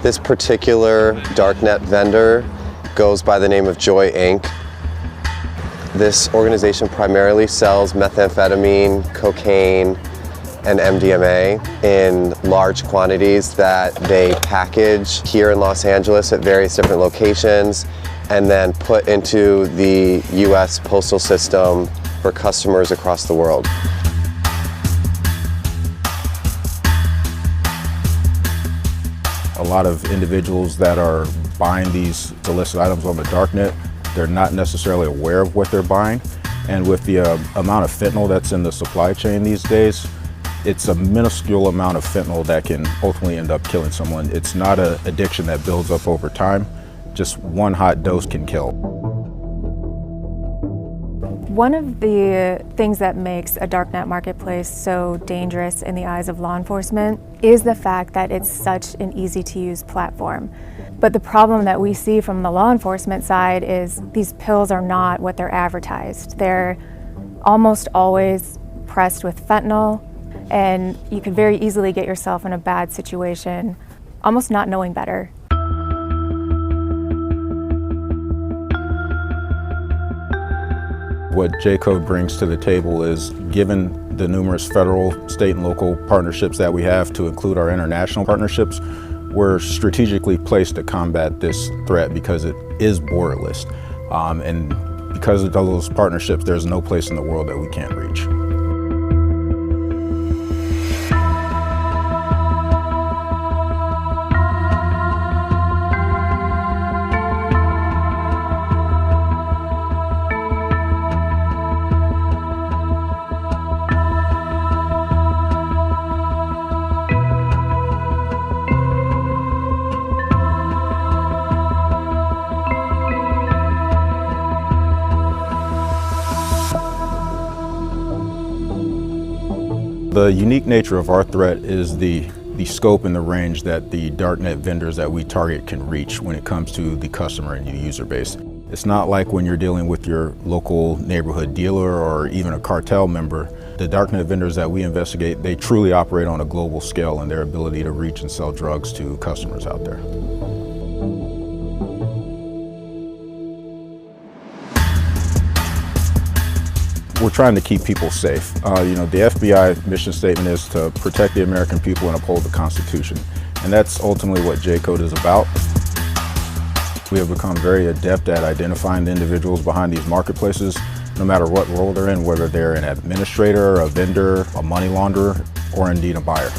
This particular darknet vendor goes by the name of Joy Inc. This organization primarily sells methamphetamine, cocaine, and MDMA in large quantities that they package here in Los Angeles at various different locations and then put into the US postal system for customers across the world. A lot of individuals that are buying these illicit items on the darknet, they're not necessarily aware of what they're buying. And with the amount of fentanyl that's in the supply chain these days, it's a minuscule amount of fentanyl that can ultimately end up killing someone. It's not an addiction that builds up over time. Just one hot dose can kill. One of the things that makes a darknet marketplace so dangerous in the eyes of law enforcement is the fact that it's such an easy-to-use platform. But the problem that we see from the law enforcement side is these pills are not what they're advertised. They're almost always pressed with fentanyl, and you could very easily get yourself in a bad situation, almost not knowing better. What J-Code brings to the table is, given the numerous federal, state, and local partnerships that we have, to include our international partnerships, we're strategically placed to combat this threat because it is borderless. And because of those partnerships, there's no place in the world that we can't reach. The unique nature of our threat is the scope and the range that the darknet vendors that we target can reach when it comes to the customer and the user base. It's not like when you're dealing with your local neighborhood dealer or even a cartel member. The darknet vendors that we investigate, they truly operate on a global scale in their ability to reach and sell drugs to customers out there. We're trying to keep people safe. The FBI mission statement is to protect the American people and uphold the Constitution. And that's ultimately what J-Code is about. We have become very adept at identifying the individuals behind these marketplaces, no matter what role they're in, whether they're an administrator, a vendor, a money launderer, or indeed a buyer.